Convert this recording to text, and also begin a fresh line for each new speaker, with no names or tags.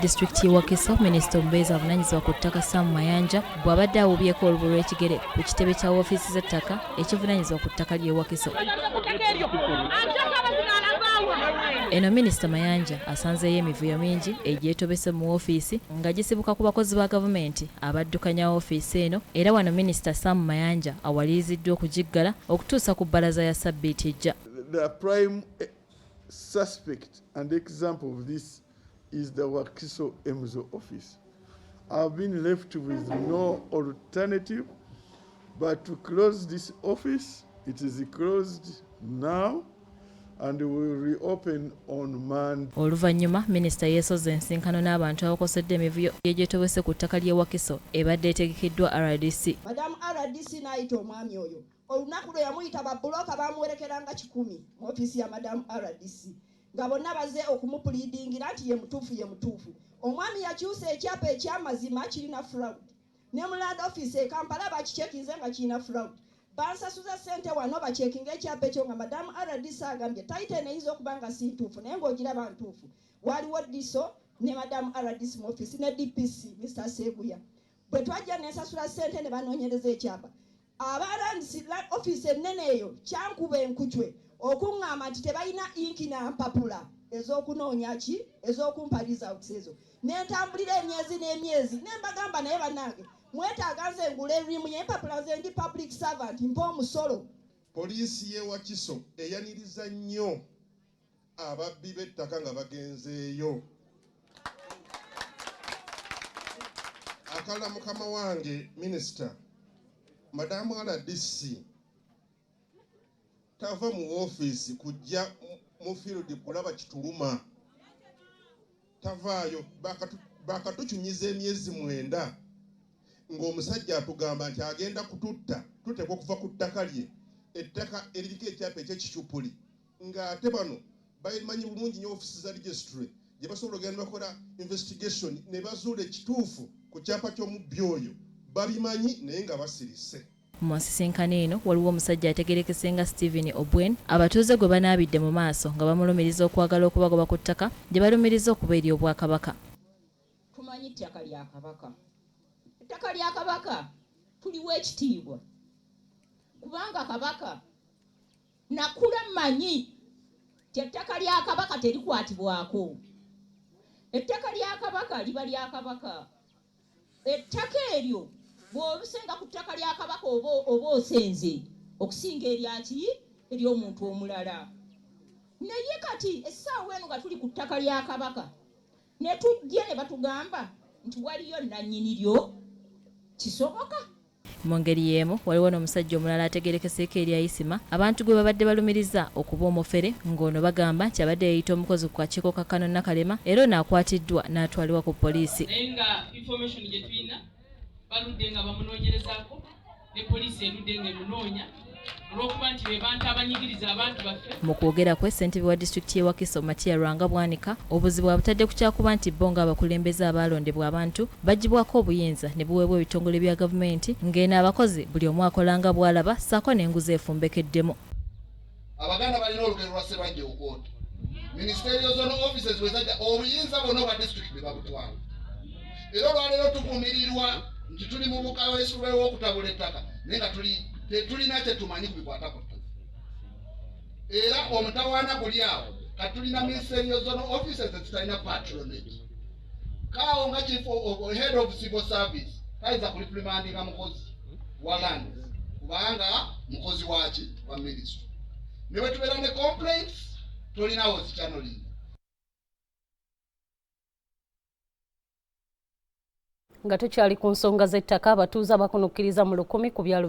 disitulikiti y'e Wakiso, minisita omubeezi avunaanyizibwa ku ttaka Sam Mayanja bw'abadde awubyeko olubu lw'ekigere ku kitebe kya woofiisi z'ettaka ekivunaanyizibwa ku ttaka ly'e Wakiso. Eno minisita Mayanja asanzeeyo emivuyo mingi egyetobese mu woofiisi nga gisibuka ku bakozi ba gavumenti abaddukanya woofiisi eno, era wano minisita Sam Mayanja awaliriziddwa okugiggala okutuusa ku bbalaza ya ssabbiiti ejja.
The prime suspect and example of this is the Wakiso Emzo office. I've been left with no alternative but to close this office. It is closed now and will reopen on Monday.
Oluvannyuma minisita yeesoze ensinkano n'abantu abakosedde emivuyo egyetobese ku ttaka ly'e Wakiso ebadde etegekeddwa RDC.
Madamu RDC n'ayita omwami oyo. Olunaku lwe yamuyita babbulooka bamuwerekeranga 10 mu ofiisi ya Madamu RDC. Nga bonna baze okumupuliidingira nti ye mutuufu. Omwami yakyusa ekyapa eky'amazima kirina fraud. Ne mu Land Office e Kampala bakicekinze nga kirina fraud. Bansasuza ssente wano bacekinga ekyapa ekyo nga Madamu RDC agambye tayita eneyinza okuba nga si ntuufu naye ng'ogiraba ntuufu. Waliwo Diso ne Madamu RDC mu ofiisi ne DPC Mr. Seguya. Bwe twajja n'ensasula ssente ne banoonyereza ekyapa. Abalandisi office ennene eyo kyankuba enkutwe okuŋŋamba nti tebalina inki na mpapula ez'okunoonya ki ez'okumpaliza okusezo n'entambulira emyezi n'emyezi ne mbagamba naye bannange mwetaaga nze ngula erimu y'empapula nze ndi public servant mpa omusolo.
Poliisi y'e Wakiso eyaniriza nnyo ababbi b'ettaka nga bagenzeeyo. Akala mukama wange minisita Madamu RDC tava mu ofiisi kujja mu field kulaba kituluma. Tavaayo bakatukyunyiza emyezi 9 ng'omusajja atugamba nti agenda kututta tutekwa okuva ku ttaka lye ettaka eririko ekyapa eky'ekicupuli ng'ate bano bayimanyi bulungi nnyo ofiisi za registry gye basobola ogenda bakola investigation ne bazuula ekituufu ku kyapa ky'omubbi oyo babimanyi naye nga basirise.
Mu nsisinkano eno waliwo omusajja ategerekese nga Stephen Obwen abatuuze gwe banaabidde mu maaso nga bamulumiriza okwagala okubagoba ku ttaka gye balumiriza okuba eri Obwakabaka.
Tumanyi ettaka lya Kabaka. Ettaka lya Kabaka tuliwo ekitiibwa kubanga Kabaka nakula mmanyi ti ettaka lya Kabaka terikwatibwako. Ettaka lya Kabaka liba lya Kabaka. Ettaka eryo bw'olusenga ku ttaka lya Kabaka oba osenze okusinga eryaki ery'omuntu omulala. Naye kati essaawa eno nga tuli ku ttaka lya Kabaka ne tujja ne batugamba nti waliyo nannyini lyo kisoboka.
Mu ngeri y'emu waliwo n'omusajja omulala ategerekeseeko erya Isima abantu gwe babadde balumiriza okuba omufere ng'ono bagamba nti abadde yayita omukozi ku kakiiko ka Kano Nakalema era ono akwatiddwa n'atwalibwa ku poliisi.
Naye nga information gye tulina baludde nga bamunoonyerezaako ne poliisi erudde nga emunoonya olw'okuba nti be bantu abanyigiriza abantu baffe. Mu kwogera kwe ssentebe wa disitulikiti y'e Wakiso Matia Lwanga Bwanika obuzibu abutadde ku kyakuba nti bo ng'abakulembeze abalondebwa abantu bagibwako obuyinza ne buweebwa ebitongole bya gavumenti ng'eno abakozi buli omu akolanga bw'alaba ssaako n'enguzi efumbekeddemu.
Abaganda balina olugero lwa Ssebajja Okoota. Ministerial Zone Offices wezajja obuyinza bonna obwa disitulikiti babutwala. Era olwaleero tuvumirirwa nti tuli mu bukaweesube w'okutabula ettaka naye nga tetulina kye tumanyi ku bikwata ku ttaka. Era omutawaana guli awo kati tulina Ministerial Zone Offices ezitalina patronage. Kaawo nga chief of head of civil service tayinza kuliprimandinga mukozi wa land kubanga mukozi waki wa ministry. Ne bwe tubeera ne complaints tolinawo zichanneling.
Nga tukyali ku nsonga z'ettaka abatuuze abakunukkiriza mu 10 ku byalo